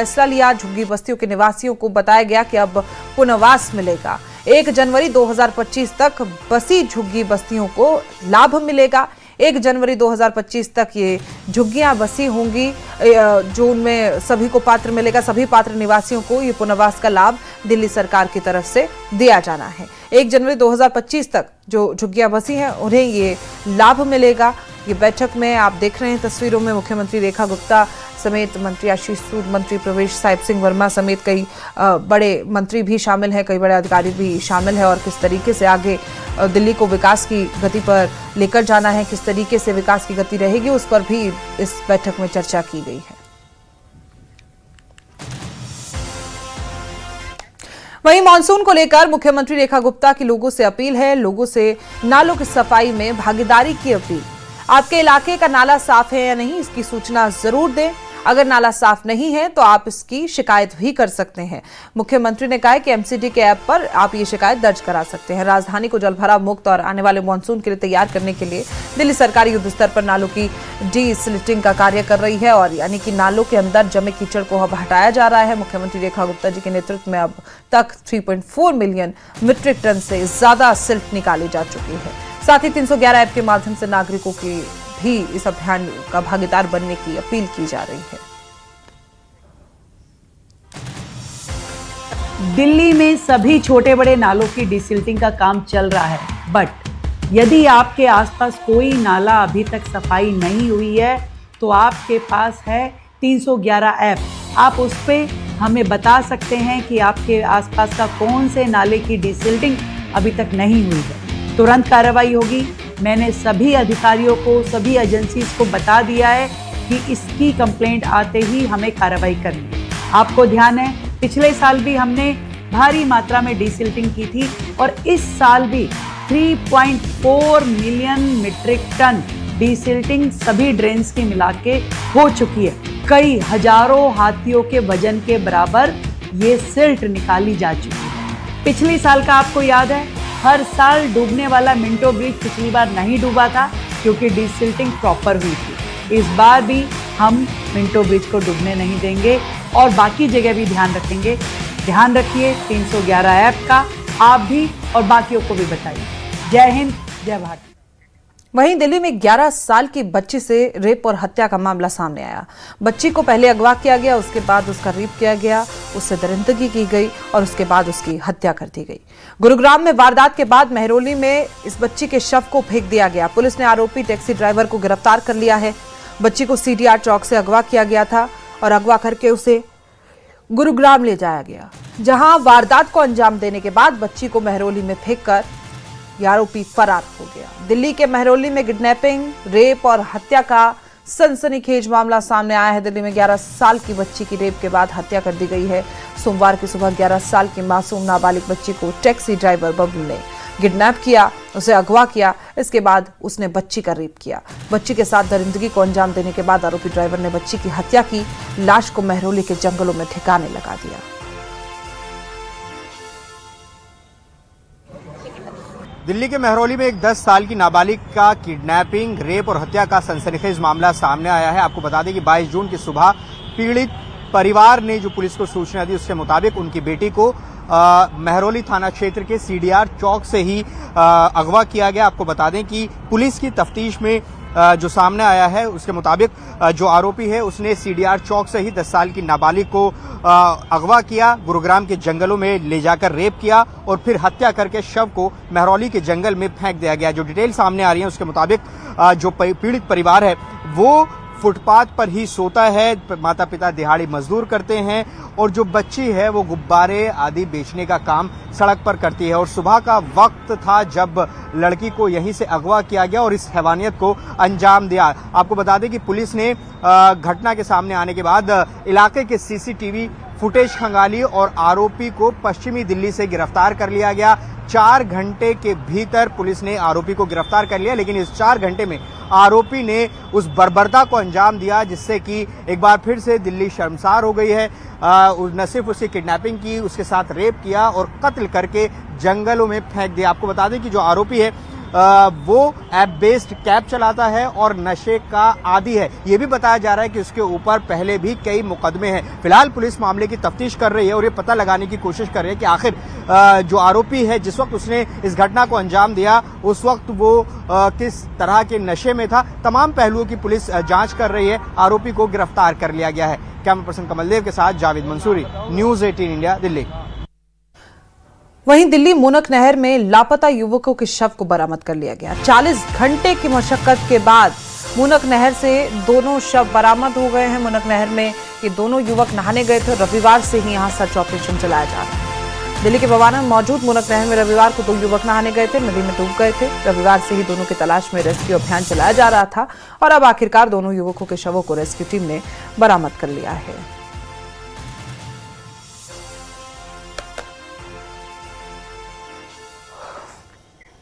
फैसला लिया। झुग्गी बस्तियों के निवासियों को बताया गया कि अब पुनर्वास मिलेगा। 1 जनवरी 2025 तक बसी झुग्गी बस्तियों को लाभ मिलेगा। 1 जनवरी 2025 तक ये झुग्गियां बसी होंगी, जो उनमें सभी को पात्र मिलेगा। सभी पात्र निवासियों को ये पुनर्वास का लाभ दिल्ली सरकार की तरफ से दिया जाना है। 1 जनवरी 2025 तक जो झुग्गियां बसी हैं उन्हें ये लाभ मिलेगा। ये बैठक में आप देख रहे हैं तस्वीरों में मुख्यमंत्री रेखा गुप्ता समेत मंत्री आशीष सूद, मंत्री प्रवेश साहिब सिंह वर्मा समेत कई बड़े मंत्री भी शामिल हैं, कई बड़े अधिकारी भी शामिल हैं। और किस तरीके से आगे दिल्ली को विकास की गति पर लेकर जाना है, किस तरीके से विकास की गति रहेगी, उस पर भी इस बैठक में चर्चा की गई है। वहीं मानसून को लेकर मुख्यमंत्री रेखा गुप्ता की लोगों से अपील है। लोगों से नालों की सफाई में भागीदारी की अपील। आपके इलाके का नाला साफ है या नहीं, इसकी सूचना जरूर दें। अगर नाला साफ नहीं है तो आप इसकी शिकायत भी कर सकते हैं। मुख्यमंत्री ने कहा है कि एमसीडी के ऐप पर आप ये शिकायत दर्ज करा सकते हैं। राजधानी को जलभराव मुक्त और आने वाले मानसून के लिए तैयार करने के लिए दिल्ली सरकार युद्ध स्तर पर नालों की डीसिल्टिंग का कार्य कर रही है, और यानी कि नालों के अंदर जमे कीचड़ को अब हटाया जा रहा है। मुख्यमंत्री रेखा गुप्ता जी के नेतृत्व में अब तक 3.4 मिलियन मीट्रिक टन से ज्यादा सिल्ट निकाली जा चुकी है। साथ ही 311 ऐप के माध्यम से नागरिकों की भी इस अभियान का भागीदार बनने की अपील की जा रही है। दिल्ली में सभी छोटे बड़े नालों की डिसिल्टिंग का काम चल रहा है, बट यदि आपके आसपास कोई नाला अभी तक सफाई नहीं हुई है तो आपके पास है 311 ऐप। आप उस पर हमें बता सकते हैं कि आपके आसपास का कौन से नाले की डिसिल्टिंग अभी तक नहीं हुई है। तुरंत कार्रवाई होगी। मैंने सभी अधिकारियों को, सभी एजेंसीज को बता दिया है कि इसकी कंप्लेंट आते ही हमें कार्रवाई करनी है। आपको ध्यान है, पिछले साल भी हमने भारी मात्रा में डिसिल्टिंग की थी और इस साल भी 3.4 मिलियन मीट्रिक टन डिसिल्टिंग सभी ड्रेन्स की मिला के हो चुकी है। कई हजारों हाथियों के वजन के बराबर ये सिल्ट निकाली जा चुकी है। पिछले साल का आपको याद है, हर साल डूबने वाला मिंटो ब्रिज पिछली बार नहीं डूबा था क्योंकि डिसिल्टिंग प्रॉपर हुई थी। इस बार भी हम मिंटो ब्रिज को डूबने नहीं देंगे और बाकी जगह भी ध्यान रखेंगे। ध्यान रखिए 311 ऐप का, आप भी और बाकियों को भी बताइए। जय हिंद, जय भारत। वहीं दिल्ली में 11 साल की बच्ची से रेप और हत्या का मामला सामने आया। बच्ची को पहले अगवा किया गया, उसके बाद उसका रेप किया गया, उससे दरिंदगी की गई और उसके बाद उसकी हत्या कर दी गई। गुरुग्राम में वारदात के बाद मेहरौली में इस बच्ची के शव को फेंक दिया गया। पुलिस ने आरोपी टैक्सी ड्राइवर को गिरफ्तार कर लिया है। बच्ची को सीडीआर चौक से अगवा किया गया था और अगवा करके उसे गुरुग्राम ले जाया गया, जहां वारदात को अंजाम देने के बाद बच्ची को मेहरौली में फेंककर आरोपी फरार हो गया। दिल्ली के मेहरौली में किडनैपिंग, रेप और हत्या का सनसनीखेज मामला सामने आया है। दिल्ली में 11 साल की बच्ची की रेप के बाद हत्या कर दी गई है। सोमवार की सुबह 11 साल की मासूम नाबालिग बच्ची को टैक्सी ड्राइवर बबलू ने किडनैप किया, उसे अगवा किया। इसके बाद उसने बच्ची का रेप किया। बच्ची के साथ दरिंदगी को अंजाम देने के बाद आरोपी ड्राइवर ने बच्ची की हत्या की। लाश को मेहरौली के जंगलों में ठिकाने लगा दिया। दिल्ली के मेहरौली में एक 10 साल की नाबालिग का किडनैपिंग, रेप और हत्या का सनसनीखेज मामला सामने आया है। आपको बता दें कि 22 जून की सुबह पीड़ित परिवार ने जो पुलिस को सूचना दी, उसके मुताबिक उनकी बेटी को मेहरौली थाना क्षेत्र के सीडीआर चौक से ही अगवा किया गया। आपको बता दें कि पुलिस की तफ्तीश में जो सामने आया है उसके मुताबिक जो आरोपी है उसने सीडीआर चौक से ही 10 साल की नाबालिग को अगवा किया, गुरुग्राम के जंगलों में ले जाकर रेप किया और फिर हत्या करके शव को मेहरौली के जंगल में फेंक दिया गया। जो डिटेल सामने आ रही है उसके मुताबिक जो पीड़ित परिवार है वो फुटपाथ पर ही सोता है। माता पिता दिहाड़ी मजदूर करते हैं और जो बच्ची है वो गुब्बारे आदि बेचने का काम सड़क पर करती है। और सुबह का वक्त था जब लड़की को यहीं से अगवा किया गया और इस हैवानियत को अंजाम दिया। आपको बता दें कि पुलिस ने घटना के सामने आने के बाद इलाके के सीसीटीवी फुटेज खंगाली और आरोपी को पश्चिमी दिल्ली से गिरफ्तार कर लिया गया। 4 घंटे के भीतर पुलिस ने आरोपी को गिरफ्तार कर लिया, लेकिन इस 4 घंटे में आरोपी ने उस बर्बरता को अंजाम दिया जिससे कि एक बार फिर से दिल्ली शर्मसार हो गई है। न सिर्फ उसकी किडनैपिंग की, उसके साथ रेप किया और कत्ल करके जंगलों में फेंक दिया। आपको बता दें कि जो आरोपी है वो ऐप बेस्ड कैब चलाता है और नशे का आदी है। ये भी बताया जा रहा है कि उसके ऊपर पहले भी कई मुकदमे हैं। फिलहाल पुलिस मामले की तफ्तीश कर रही है और ये पता लगाने की कोशिश कर रही है कि आखिर जो आरोपी है, जिस वक्त उसने इस घटना को अंजाम दिया उस वक्त वो किस तरह के नशे में था। तमाम पहलुओं की पुलिस जांच कर रही है। आरोपी को गिरफ्तार कर लिया गया है। कैमरा पर्सन कमलदेव के साथ जावेद मंसूरी, न्यूज़ 18 इंडिया, दिल्ली। वहीं दिल्ली मूनक नहर में लापता युवकों के शव को बरामद कर लिया गया। 40 घंटे की मशक्कत के बाद मूनक नहर से दोनों शव बरामद हो गए हैं। मूनक नहर में ये दोनों युवक नहाने गए थे। रविवार से ही यहां सर्च ऑपरेशन चलाया जा रहा है। दिल्ली के बवाना में मौजूद मूनक नहर में रविवार को 2 युवक नहाने गए थे, नदी में डूब गए थे। रविवार से ही दोनों की तलाश में रेस्क्यू अभियान चलाया जा रहा था और अब आखिरकार दोनों युवकों के शवों को रेस्क्यू टीम ने बरामद कर लिया है।